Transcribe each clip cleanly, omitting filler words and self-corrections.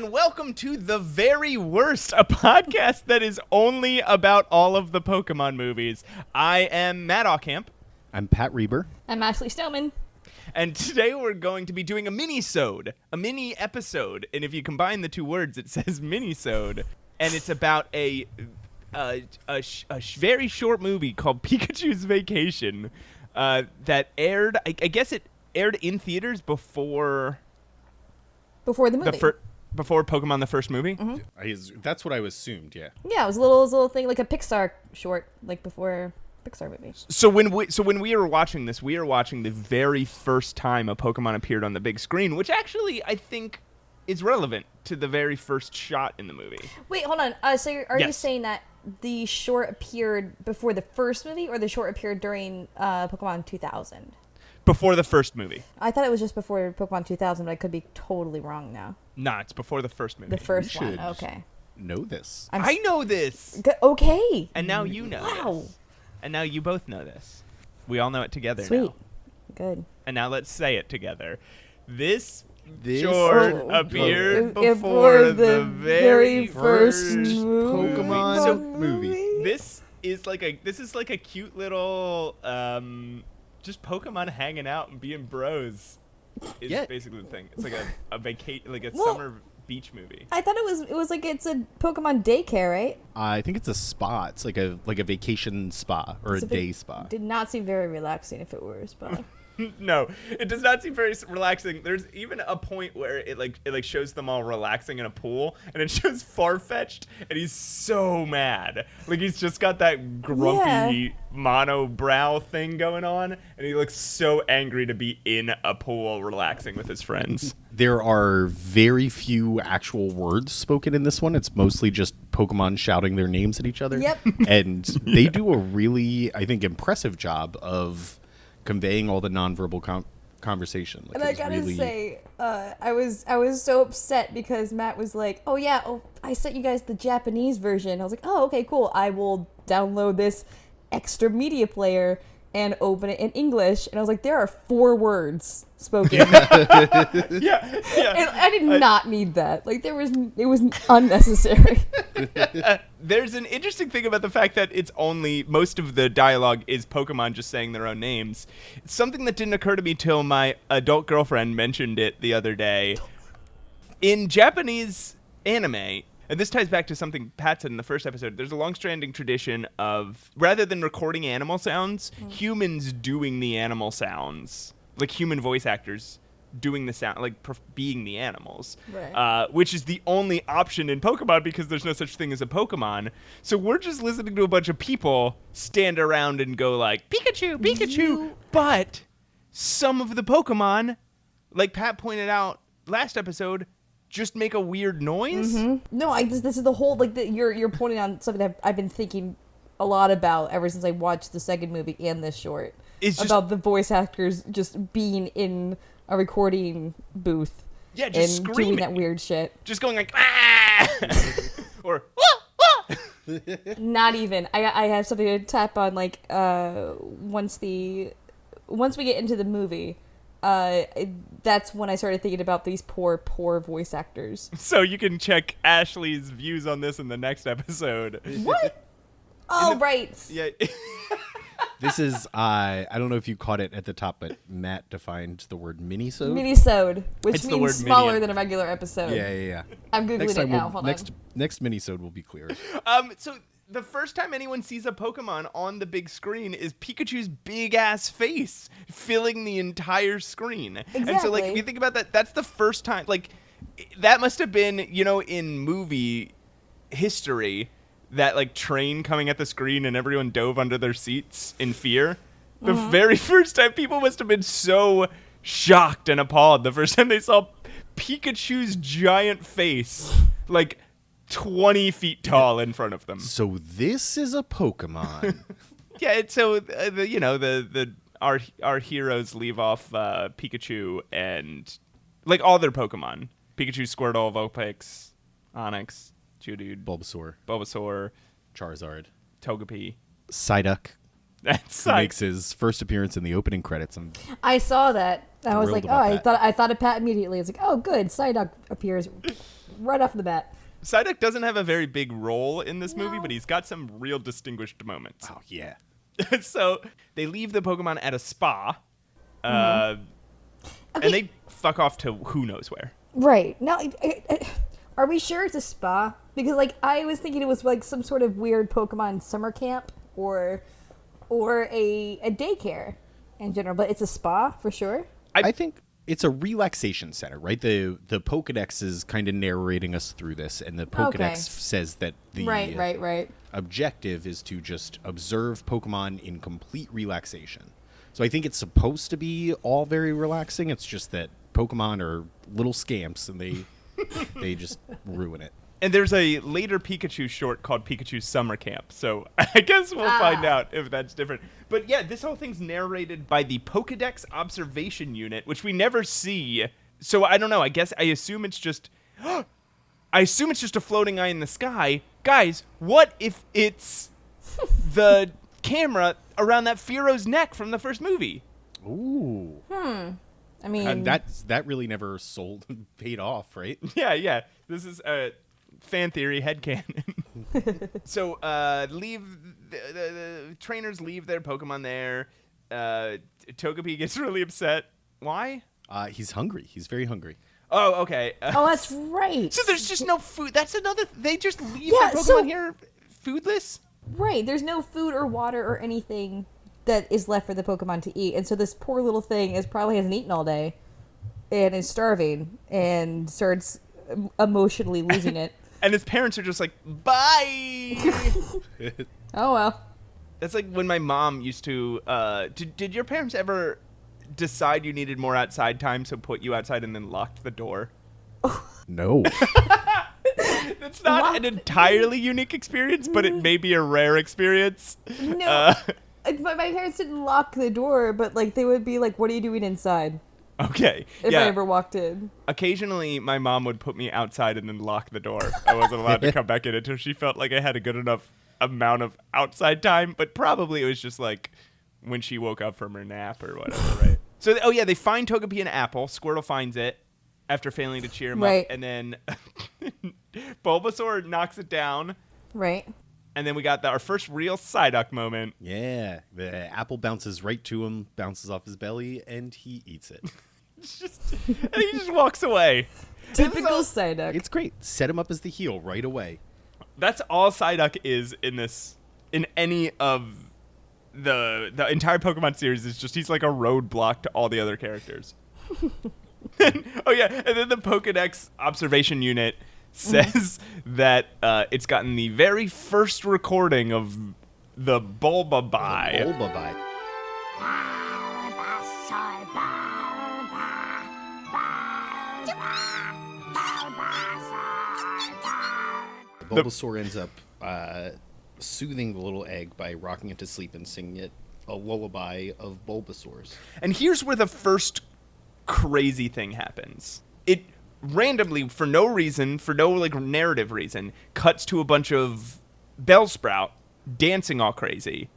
and welcome to The Very Worst, a podcast that is only about all of the Pokemon movies. I am Matt Ockamp. I'm Pat Reber. I'm Ashley Stoneman. And today we're going to be doing a mini-sode, a mini episode. And if you combine the two words, it says mini-sode. And it's about a very short movie called Pikachu's Vacation that aired, I guess it aired in theaters before the movie. Before Pokemon the first movie? Mm-hmm. That's what I assumed, yeah. Yeah, it was a little thing, like a Pixar short, like before Pixar movie. So when we were watching this, we were watching the very first time a Pokemon appeared on the big screen, which actually I think is relevant to the very first shot in the movie. Wait, hold on. So are you saying that the short appeared before the first movie, or the short appeared during Pokemon 2000? Before the first movie. I thought it was just before Pokemon 2000, but I could be totally wrong now. Nah, it's before the first movie. The first one, okay. Know this. I know this. Okay. And now you know this. And now you both know this. We all know it together Sweet. now. Good. And now let's say it together. This short appeared before the very first Pokemon movie. This is like a cute little just Pokemon hanging out and being bros. Is basically the thing. It's like a summer beach movie. I thought it was like it's a Pokemon daycare, right? I think it's a spa. It's like a vacation spa or a day spa. Did not seem very relaxing if it were a spa. No, it does not seem very relaxing. There's even a point where it shows them all relaxing in a pool, and it shows Farfetch'd, and he's so mad. Like, he's just got that grumpy mono brow thing going on, and he looks so angry to be in a pool relaxing with his friends. There are very few actual words spoken in this one. It's mostly just Pokemon shouting their names at each other. Yep. And they do a really, I think, impressive job of conveying all the nonverbal conversation. Like, and I gotta say, I was so upset because Matt was like, "Oh, I sent you guys the Japanese version." I was like, "Oh, okay, cool. I will download this extra media player and open it in English." And I was like, "There are 4 words spoken." Yeah. And I did not need that. Like, it was unnecessary. There's an interesting thing about the fact that it's only most of the dialogue is Pokemon just saying their own names. It's something that didn't occur to me till my adult girlfriend mentioned it the other day. In Japanese anime, and this ties back to something Pat said in the first episode, there's a long-standing tradition of, rather than recording animal sounds, humans doing the animal sounds. Like human voice actors doing the sound, like being the animals, right. Which is the only option in Pokemon because there's no such thing as a Pokemon. So we're just listening to a bunch of people stand around and go like, Pikachu, Pikachu. But some of the Pokemon, like Pat pointed out last episode, just make a weird noise. Mm-hmm. No, this is the whole, like, you're pointing on something that I've been thinking a lot about ever since I watched the second movie and this short. It's about the voice actors just being in a recording booth, just and screaming, doing that weird shit, just going like ah, or wah, wah. Not even. I have something to tap on. Like once we get into the movie, that's when I started thinking about these poor voice actors. So you can check Ashley's views on this in the next episode. What? Right. Yeah. This is, I don't know if you caught it at the top, but Matt defined the word minisode. Minisode, which it's means smaller than a regular episode. Yeah. I'm Googling it now. Hold on. Next minisode will be clearer. So the first time anyone sees a Pokemon on the big screen is Pikachu's big-ass face filling the entire screen. Exactly. And so, like, if you think about that, that's the first time, like, that must have been, in movie history, that, like, train coming at the screen and everyone dove under their seats in fear. The very first time, people must have been so shocked and appalled the first time they saw Pikachu's giant face, like, 20 feet tall in front of them. So this is a Pokemon. Yeah, so our heroes leave off Pikachu and, like, all their Pokemon. Pikachu, Squirtle, Vulpix, Onix, Geodude, Bulbasaur, Charizard, Togepi, Psyduck. That's who makes his first appearance in the opening credits. I saw that. I was like, I thought of Pat immediately. It's like, oh, good, Psyduck appears. right off the bat. Psyduck doesn't have a very big role in this movie, No. but he's got some real distinguished moments. Oh yeah. So they leave the Pokemon at a spa, Okay. and they fuck off to who knows where. Right. Now, are we sure it's a spa? Because, like, I was thinking it was, like, some sort of weird Pokemon summer camp or a daycare in general. But it's a spa, for sure? I think it's a relaxation center, right? The Pokedex is kind of narrating us through this, and the Pokedex Okay. says that the Right. objective is to just observe Pokemon in complete relaxation. So I think it's supposed to be all very relaxing. It's just that Pokemon are little scamps, and they just ruin it. And there's a later Pikachu short called Pikachu Summer Camp, so I guess we'll find out if that's different. But yeah, this whole thing's narrated by the Pokedex Observation Unit, which we never see. So I don't know. I assume it's just a floating eye in the sky. Guys, what if it's the camera around that Fearo's neck from the first movie? Ooh. I mean... And that really never paid off, right? Yeah. This is fan theory, headcanon. So the trainers leave their Pokemon there. Togepi gets really upset. Why? He's hungry. He's very hungry. Oh, okay. Oh, that's right. So there's just no food. That's another. They just leave Yeah, their Pokemon so- here foodless. Right. There's no food or water or anything that is left for the Pokemon to eat. And so this poor little thing probably hasn't eaten all day and is starving and starts emotionally losing it. And his parents are just like, bye. Oh, well. That's like when my mom used to. Did your parents ever decide you needed more outside time, so put you outside and then locked the door? No. It's not an entirely unique experience, but it may be a rare experience. No. My parents didn't lock the door, but, like, they would be like, what are you doing inside? Okay. If yeah. I ever walked in. Occasionally, my mom would put me outside and then lock the door. I wasn't allowed to come back in until she felt like I had a good enough amount of outside time. But probably it was just like when she woke up from her nap or whatever, right? So, they find Togepi an apple. Squirtle finds it after failing to cheer him Right. up. And then Bulbasaur knocks it down. Right. And then we got our first real Psyduck moment. Yeah. The apple bounces right to him, bounces off his belly, and he eats it. And he just walks away. Typical Psyduck. It's great. Set him up as the heel right away. That's all Psyduck is in any of the entire Pokemon series. Is just he's like a roadblock to all the other characters. And then the Pokedex Observation Unit says that it's gotten the very first recording of the Bulbabai. Bulbabai. Bulbasaur ends up soothing the little egg by rocking it to sleep and singing it a lullaby of Bulbasaur's. And here's where the first crazy thing happens. It randomly, for no reason, for no like narrative reason, cuts to a bunch of Bellsprout dancing all crazy.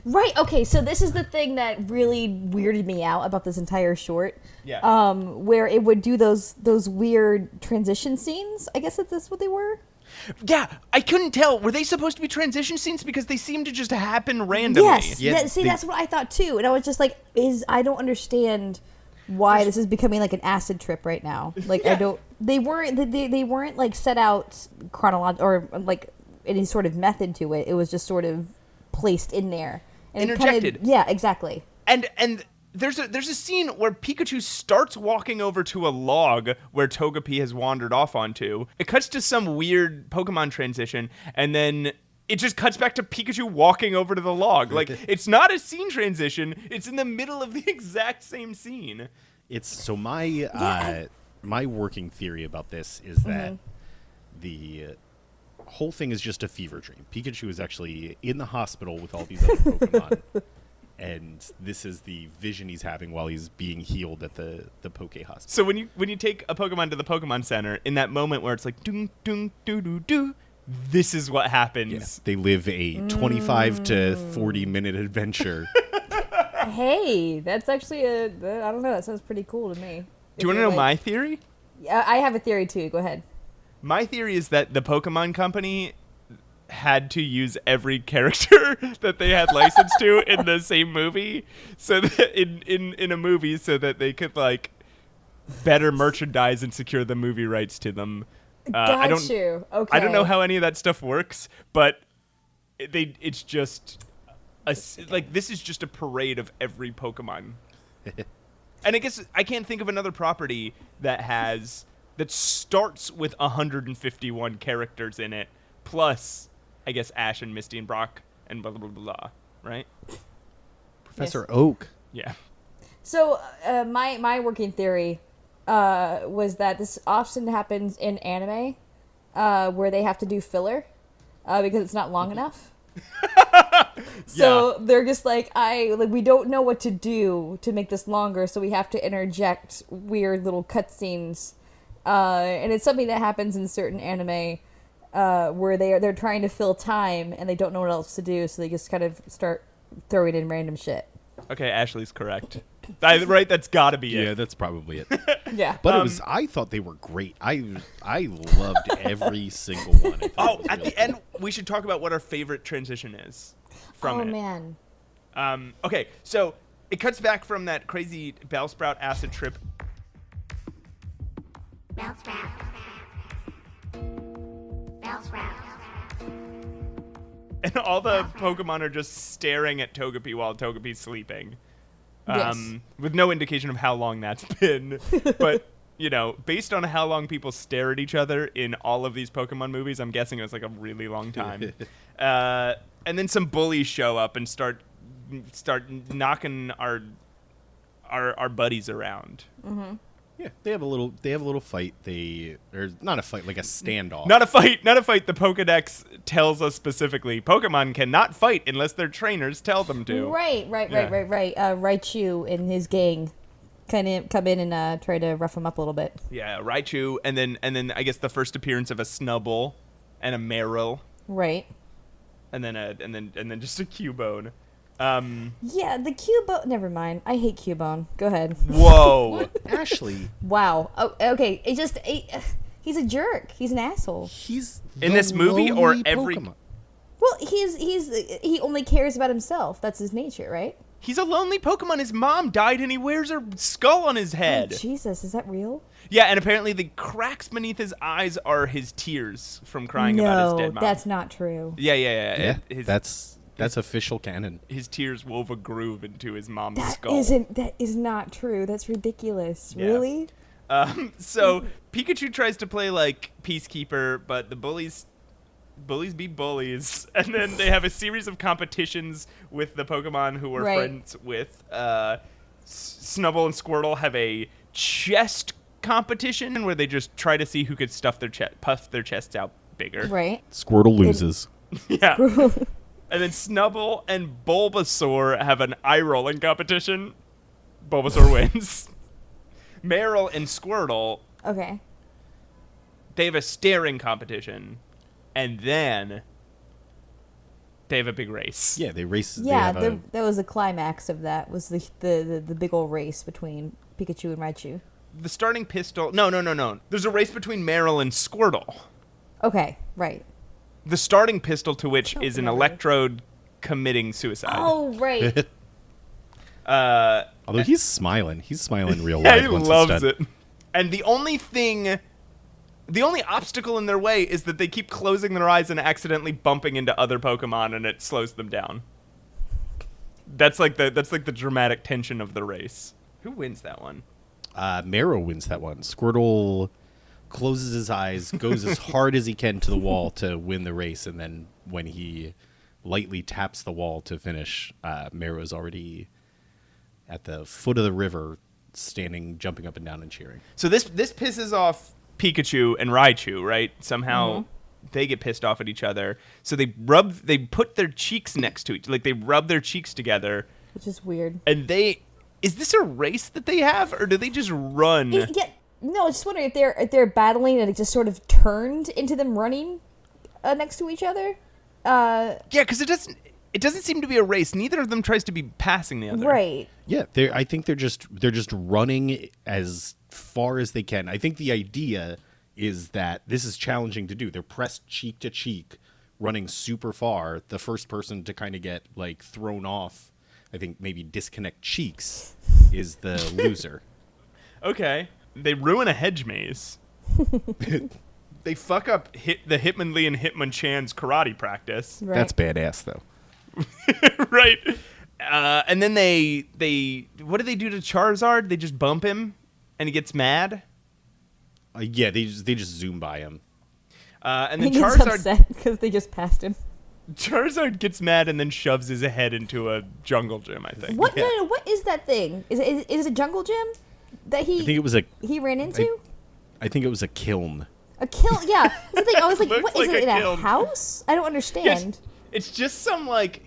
Right. Okay. So this is the thing that really weirded me out about this entire short. Yeah. Where it would do those weird transition scenes. I guess that's what they were. Yeah, I couldn't tell. Were they supposed to be transition scenes? Because they seem to just happen randomly. Yes. Yeah, That's what I thought too. And I was just like, I don't understand why this is becoming like an acid trip right now. Like Yeah. I don't. They weren't like set out chronological or like any sort of method to it. It was just sort of placed in there. And it Interjected. yeah. Exactly. And there's a scene where Pikachu starts walking over to a log where Togepi has wandered off onto. It cuts to some weird Pokemon transition, and then it just cuts back to Pikachu walking over to the log. Like, it's not a scene transition. It's in the middle of the exact same scene. It's so my working theory about this is that the whole thing is just a fever dream. Pikachu is actually in the hospital with all these other Pokemon. And this is the vision he's having while he's being healed at the Poke Hospital. So when you take a Pokemon to the Pokemon Center, in that moment where it's like, doom, doom, doo, doo, doo, this is what happens. Yeah. They live a 25 to 40-minute adventure. Hey, that's actually I don't know. That sounds pretty cool to me. Do you want to know my theory? Yeah, I have a theory too. Go ahead. My theory is that the Pokemon Company had to use every character that they had licensed to in the same movie, so that in a movie, so that they could like better merchandise and secure the movie rights to them. Got you. Okay. I don't know how any of that stuff works, but it's just like this is just a parade of every Pokemon. And I guess I can't think of another property that starts with 151 characters in it, plus I guess Ash and Misty and Brock and blah blah blah, blah, right? Professor Oak. Yeah. So my working theory was that this often happens in anime, where they have to do filler because it's not long enough. So they're just like, we don't know what to do to make this longer, so we have to interject weird little cutscenes, and it's something that happens in certain anime where they're trying to fill time and they don't know what else to do, so they just kind of start throwing in random shit. Okay, Ashley's correct. Right, that's got to be it. Yeah, that's probably it. Yeah. But I thought they were great. I loved every single one. I thought it Oh, was at really the end, we should talk about what our favorite transition is from it. Man. Okay, so it cuts back from that crazy Bellsprout acid trip. Bellsprout. Bellsprout. And all the Pokemon are just staring at Togepi while Togepi's sleeping. Yes. With no indication of how long that's been. But, based on how long people stare at each other in all of these Pokemon movies, I'm guessing it was like a really long time. And then some bullies show up and start knocking our buddies around. Mm-hmm. Yeah, they have a little fight. Or not a fight, like a standoff. Not a fight. The Pokedex tells us specifically Pokemon cannot fight unless their trainers tell them to. Right. Raichu and his gang kind of come in and try to rough him up a little bit. Yeah, Raichu, and then I guess the first appearance of a Snubbull and a Marill. Right. And then just a Cubone. Yeah, the Cubone. Never mind. I hate Cubone. Go ahead. Whoa. Ashley. Wow. Oh, okay. He's a jerk. He's an asshole. He's In the this movie or lonely every- Pokemon. Well, he only cares about himself. That's his nature, right? He's a lonely Pokemon. His mom died and he wears her skull on his head. Oh, Jesus, is that real? Yeah, and apparently the cracks beneath his eyes are his tears from crying about his dead mom. That's not true. Yeah. Yeah, His, that's official canon. his tears wove a groove into his mom's That skull. that is not true. That's ridiculous. Yeah. Really? So Pikachu tries to play like peacekeeper, but the bullies be bullies, and then they have a series of competitions with the Pokemon who are Right. friends with. Snubbull and Squirtle have a chest competition where they just try to see who could puff their chests out bigger. Right. Squirtle loses. Yeah. And then Snubbull and Bulbasaur have an eye-rolling competition. Bulbasaur wins. Marill and Squirtle, Okay. they have a staring competition. And then they have a big race. Yeah, they race. Yeah, they have that was the climax of that. Was the big old race between Pikachu and Raichu. The starting pistol... No. There's a race between Marill and Squirtle. Okay. Right. The starting pistol to which don't is an remember. Electrode committing suicide. Oh, right. although he's smiling. He's smiling real Yeah, wide he once loves it's done. it. And the only obstacle in their way is that they keep closing their eyes and accidentally bumping into other Pokemon, and it slows them down. That's like the dramatic tension of the race. Who wins that one? Marrow wins that one. Squirtle closes his eyes, goes as hard as he can to the wall to win the race, and then when he lightly taps the wall to finish, Marrow's already at the foot of the river, jumping up and down and cheering. So this pisses off Pikachu and Raichu, right? Somehow they get pissed off at each other. So they put their cheeks next to they rub their cheeks together. Which is weird. And is this a race that they have, or do they just run? Yeah. No, I was just wondering if they're battling and it just sort of turned into them running next to each other. Yeah, because it doesn't seem to be a race. Neither of them tries to be passing the other. Right. Yeah, I think they're just running as far as they can. I think the idea is that this is challenging to do. They're pressed cheek to cheek, running super far. The first person to kind of get like thrown off, I think maybe disconnect cheeks, is the loser. Okay. They ruin a hedge maze. They fuck up the Hitman Lee and Hitman Chan's karate practice. Right. That's badass, though. Right. And then they what do they do to Charizard? They just bump him and he gets mad. Yeah, they just zoom by him. And He then gets Charizard upset because they just passed him. gets mad and then shoves his head into a jungle gym, I think. What? No, what is that thing? Is it a jungle gym that I think it was he ran into? I think it was a kiln. A kiln? Yeah. The thing, I was like, Looks what is like it in a a kiln. house? I don't understand. It's just some like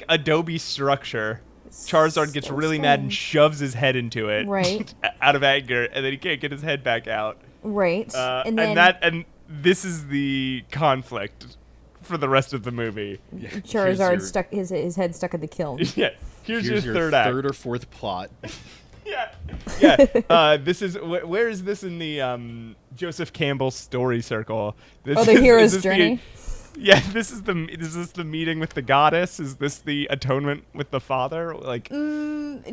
adobe structure. Charizard gets so really mad and strange. shoves his head into it, Right. out of anger, and then he can't get his head back out. Right. And then this is the conflict for the rest of the movie. Charizard Here's stuck his head stuck in the kiln. Yeah, here's your third third act. or fourth plot. Yeah. This is where is this in the Joseph Campbell story circle? This Oh, the is hero's this journey? Is this the meeting with the goddess? Is this the atonement with the father? Like, Wouldn't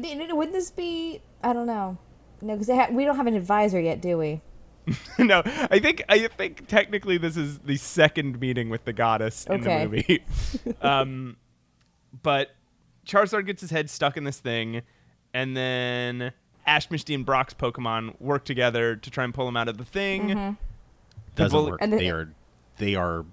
this be? I don't know. No, because we don't have an advisor yet, do we? no, I think technically this is the second meeting with the goddess in the Okay. movie. But Charizard gets his head stuck in this thing, and then Ash, Misty, and Brock's Pokemon work together to try and pull him out of the thing. Mm-hmm. Doesn't bullet- work. And They are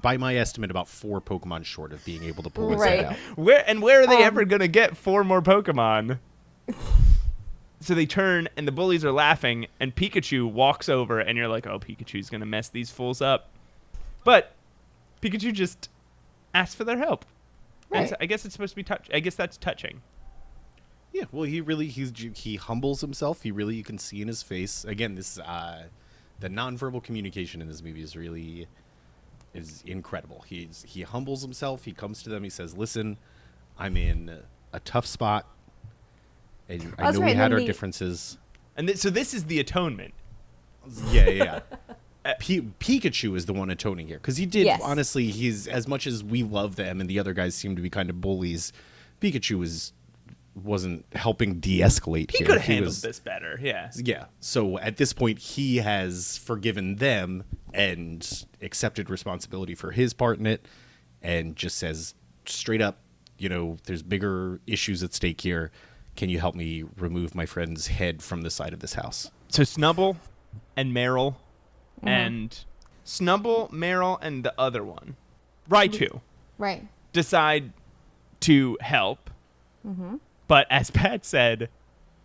by my estimate, about 4 Pokemon short of being able to pull his Right. head out. Where are they ever gonna get 4 more Pokemon? So they turn, and the bullies are laughing, and Pikachu walks over, and you're like, oh, Pikachu's gonna mess these fools up. But Pikachu just asks for their help. And Right. so I guess it's supposed to be I guess that's touching. Yeah, well, he humbles himself. You can see in his face. Again, this the nonverbal communication in this movie is incredible. He humbles himself. He comes to them. He says, "Listen, I'm in a tough spot. And I That's know right, we and had then our differences." And so this is the atonement. Yeah. Pikachu is the one atoning here because he did. Yes. Honestly, he's as much as we love them and the other guys seem to be kind of bullies. Pikachu wasn't helping de-escalate. He here. could have handled was- this better, yeah. Yeah. So at this point, he has forgiven them and accepted responsibility for his part in it, and just says straight up, there's bigger issues at stake here. Can you help me remove my friend's head from the side of this house? So Snubble and Meryl and Snubble, Meryl, and the other one, Raichu, Right. decide to help. But as Pat said,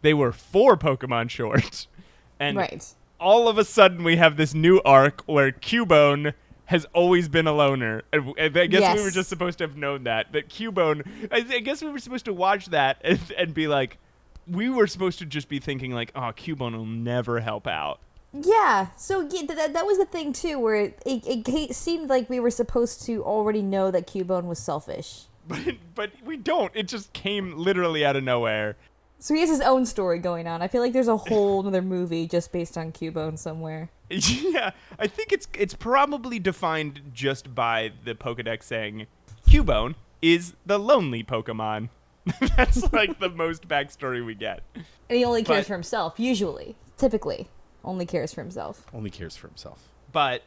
they were 4 Pokemon short. And Right. all of a sudden we have this new arc where Cubone has always been a loner. And I guess we were Yes. just supposed to have known that Cubone, I guess we were supposed to watch that and be like, we were supposed to just be thinking like, oh, Cubone will never help out. Yeah. So that was the thing too, where it seemed like we were supposed to already know that Cubone was selfish. But we don't. It just came literally out of nowhere. So he has his own story going on. I feel like there's a whole other movie just based on Cubone somewhere. Yeah, I think it's probably defined just by the Pokedex saying Cubone is the lonely Pokemon. That's like the most backstory we get. And he only cares But- for himself, typically. Only cares for himself. Only cares for himself. But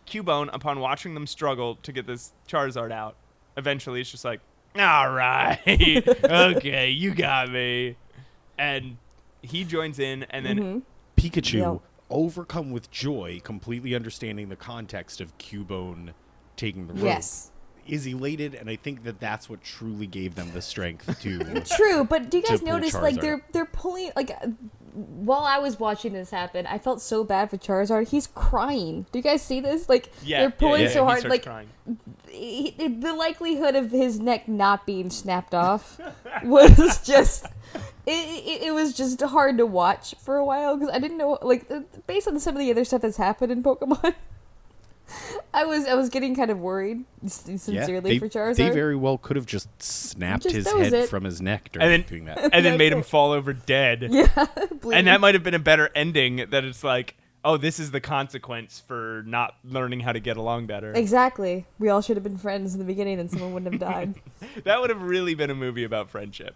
Cubone, upon watching them struggle to get this Charizard out, eventually it's just like, all right, okay, you got me. And he joins in, and then Pikachu, Yep. overcome with joy, completely understanding the context of Cubone taking the road, Yes. is elated, and I think that's what truly gave them the strength to. True, but do you guys To pull notice like Charizard. they're pulling like while I was watching this happen, I felt so bad for Charizard. He's crying. Do you guys see this? Like they're pulling so he hard. starts Like crying. the likelihood of his neck not being snapped off was just. It was just hard to watch for a while because I didn't know, like, based on some of the other stuff that's happened in Pokemon, I was getting kind of worried, sincerely, for Charizard. They very well could have just snapped Just his that was head it. from his neck during And doing that. And then That's made him it. fall over dead. Yeah, And that might have been a better ending, that it's like, oh, this is the consequence for not learning how to get along better. Exactly. We all should have been friends in the beginning, and someone wouldn't have died. That would have really been a movie about friendship.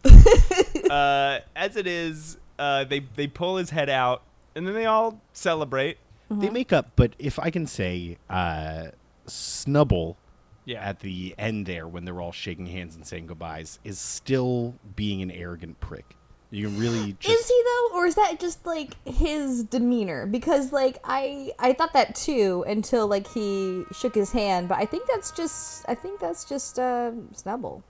As it is, they pull his head out, and then they all celebrate. They make up, but if I can say, Snubble Yeah. at the end there when they're all shaking hands and saying goodbyes is still being an arrogant prick. You can really just... Is he though, or is that just like his demeanor? Because like I thought that too until like he shook his hand, but I think that's just Snubble.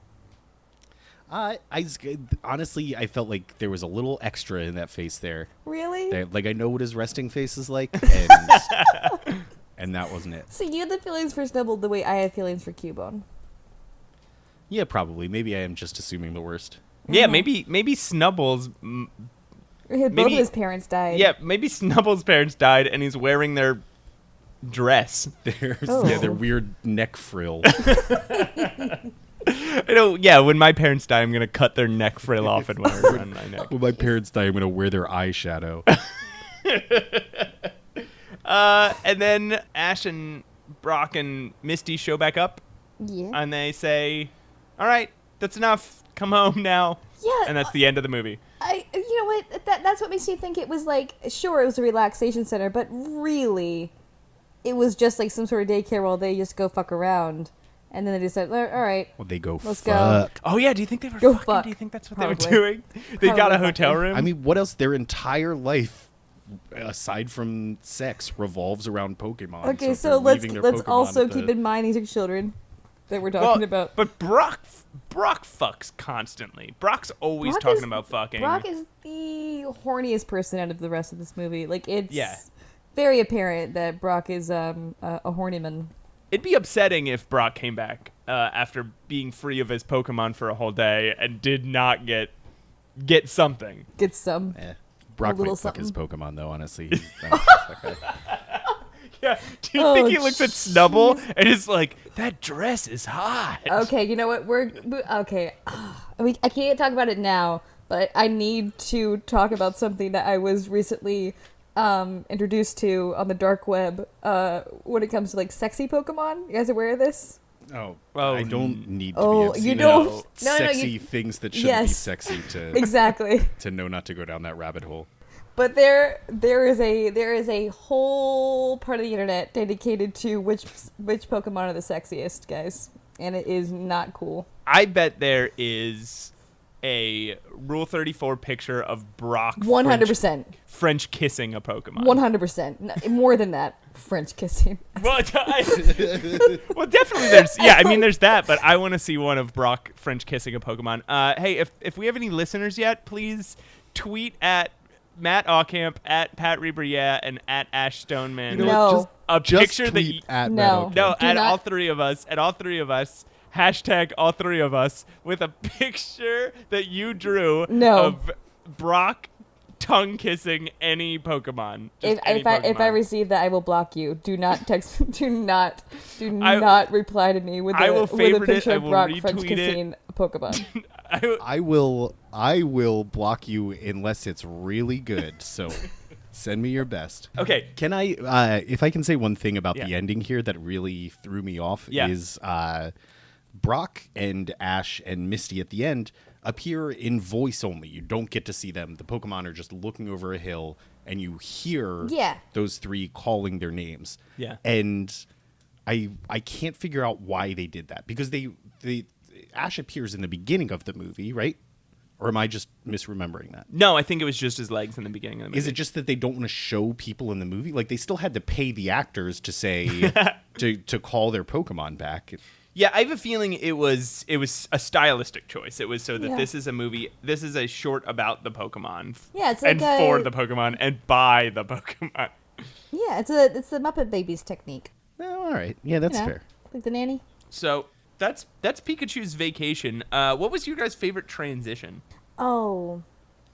Honestly, I felt like there was a little extra in that face there. Really? Like, I know what his resting face is like, and that wasn't it. So you had the feelings for Snubble the way I had feelings for Cubone. Yeah, probably. Maybe I am just assuming the worst. Yeah, maybe Snubbles. Both Maybe- of his parents died. Yeah, maybe Snubbles' parents died, and he's wearing their dress. Their weird neck frill. I know. Yeah, when my parents die, I'm gonna cut their neck frill off and wear it around my neck. When my parents die, I'm going to wear their eyeshadow. And then Ash and Brock and Misty show back up, Yeah. and they say, "All right, that's enough. Come home now." Yeah. And that's the end of the movie. You know what? That's what makes me think it was like, sure, it was a relaxation center, but really, it was just like some sort of daycare while they just go fuck around. And then they just said, all right. Well, they go Let's go. fuck. Oh yeah, do you think they were Go fucking? fuck. Do you think that's what Probably. they were doing? They got a Probably hotel fucking. room. I mean, what else? Their entire life, aside from sex, revolves around Pokemon. Okay, if so they're let's leaving their Pokemon also at the- keep in mind these are children that we're talking about. But Brock fucks constantly. Brock's always Brock talking is- about fucking. Brock is the horniest person out of the rest of this movie. Like, it's very apparent that Brock is a horny man. It'd be upsetting if Brock came back after being free of his Pokemon for a whole day and did not get something. Get some. Brock little might fuck his something. Pokemon, though, honestly. Yeah. Do you Oh, think he looks at Snubble and is like, "That dress is hot"? Okay, you know what? Okay. I can't talk about it now, but I need to talk about something that I was recently introduced to on the dark web when it comes to like sexy Pokemon. You guys aware of this? Oh, Oh, I don't need to Oh, be you obscene don't. about No, sexy you, things that shouldn't be Yes. sexy to exactly. to know not to go down that rabbit hole. But there is a whole part of the internet dedicated to which Pokemon are the sexiest, guys, and it is not cool. I bet there is a Rule 34 picture of Brock 100%. French kissing a Pokemon. 100%. More than that. French kissing. Well, well, definitely there's. Yeah, I mean there's that, but I want to see one of Brock French kissing a Pokemon. Hey, if we have any listeners yet, please tweet at Matt Aucamp, at Pat Reber, and at Ash Stoneman. You know No. what? A Just picture that tweet you, at No. Meadow no, Do at not- all three of us, hashtag all three of us, with a picture that you drew No. of Brock tongue kissing any Pokemon. Just If any I Pokemon. receive that, I will block you. Do not text. Do not reply to me with I will with a favorite it, picture I of will Brock French retweet it. kissing a Pokemon. I will block you unless it's really good. So send me your best. Okay. Can I, if I can say one thing about Yeah. the ending here that really threw me off Yeah. is Brock and Ash and Misty at the end appear in voice only. You don't get to see them. The Pokemon are just looking over a hill, and you hear Yeah. those three calling their names. Yeah. And I can't figure out why they did that, because they Ash appears in the beginning of the movie, right? Or am I just misremembering that? No, I think it was just his legs in the beginning of the movie. Is it just that they don't want to show people in the movie? Like, they still had to pay the actors to say to call their Pokemon back. Yeah, I have a feeling it was a stylistic choice. It was so that Yeah. this is a movie. This is a short about the Pokemon. Yeah, it's like and for the Pokemon and by the Pokemon. Yeah, it's the Muppet Babies technique. Oh, all right. Yeah, that's You know, fair. like the nanny. So that's Pikachu's vacation. What was your guys' favorite transition? Oh,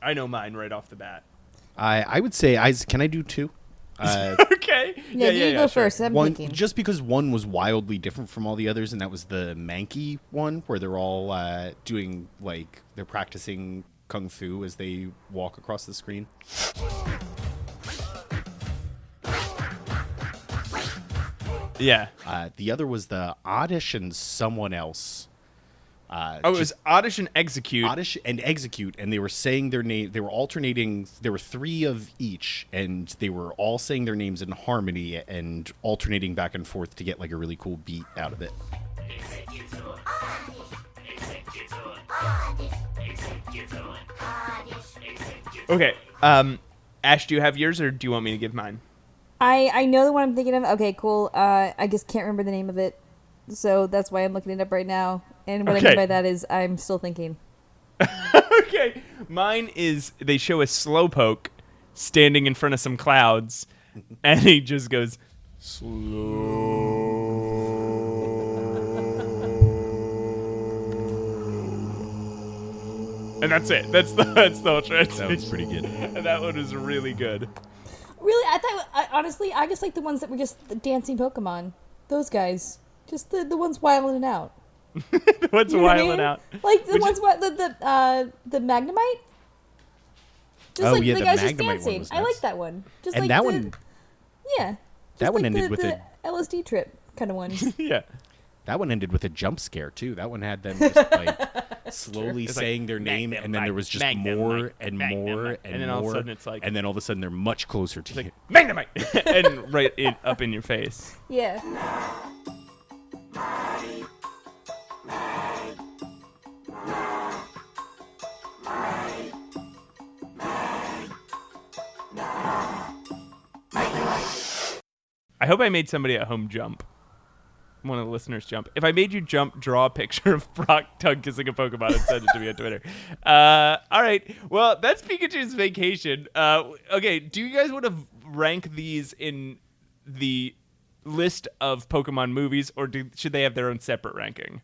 I know mine right off the bat. I would say, can I do two? Okay. yeah. You go sure. first. I'm One, thinking. just because one was wildly different from all the others, and that was the Mankey one, where they're all doing, like, they're practicing kung fu as they walk across the screen. Yeah. The other was the Oddish and someone else. It was Oddish and Execute. Oddish and Execute, and they were saying their name. They were alternating. There were 3 of each, and they were all saying their names in harmony and alternating back and forth to get like a really cool beat out of it. Okay. Ash, do you have yours, or do you want me to give mine? I know the one I'm thinking of. Okay, cool. I just can't remember the name of it, so that's why I'm looking it up right now. And what I mean by that is I'm still thinking. Okay. Mine is they show a slowpoke standing in front of some clouds, and he just goes, slow. And that's it. That's the whole translation. That was pretty good. And that one was really good. Really, honestly, I just like the ones that were just the dancing Pokemon. Those guys. Just the ones wilding out. What's You know what I wiling mean? out? Like the ones the Magnemite? Just Oh, like yeah, the the guys just Magnemite one dancing. was I like nuts. that one. Just And like that the, one- Yeah. That Just one like ended with the a LSD trip kind of ones. Yeah. That one ended with a jump scare too. That one had them just like slowly It's like, saying their name, and then there was just more and more and then all of a more, sudden it's like- and then all of a sudden they're much closer to you. Like, Magnemite! And up in your face. Yeah. I hope I made somebody at home jump. One of the listeners jump. If I made you jump, draw a picture of Brock tongue kissing a Pokemon and send it to me on Twitter. All right. Well, that's Pikachu's Vacation. Okay. Do you guys want to rank these in the list of Pokemon movies, or should they have their own separate ranking?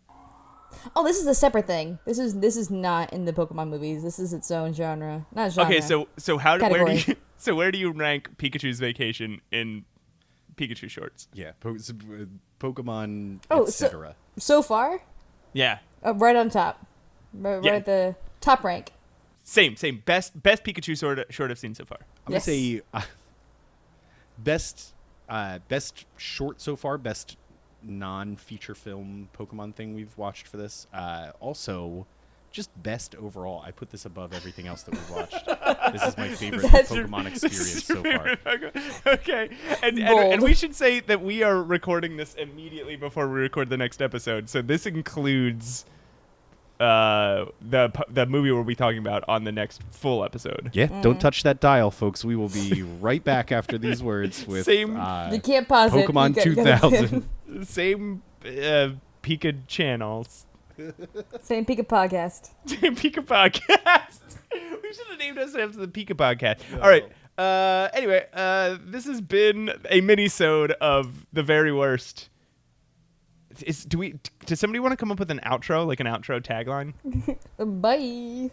Oh, this is a separate thing. This is not in the Pokemon movies. This is its own genre. Not genre. Okay. So Category. where do you rank Pikachu's Vacation in Pikachu shorts? Yeah, Pokemon, Oh, etc. So far, Yeah. right on top. Right Yeah. at the top rank. Same. Best Pikachu short I've seen so far. I'm Yes. gonna say best short so far, best non-feature film Pokemon thing we've watched for this. Also, just best overall. I put this above everything else that we've watched. This is my favorite Pokemon experience so far. Okay, and we should say that we are recording this immediately before we record the next episode. So this includes the movie we'll be talking about on the next full episode. Yeah, don't touch that dial, folks. We will be right back after these words with Same- You can't pause it. Pokemon You gotta- 2000. Same Pika channels. Same Pika podcast. Same Pika podcast. We should have named us after the Pika podcast. All right. Anyway, this has been a mini-sode of the very worst. Does somebody want to come up with an outro, like an outro tagline? Bye.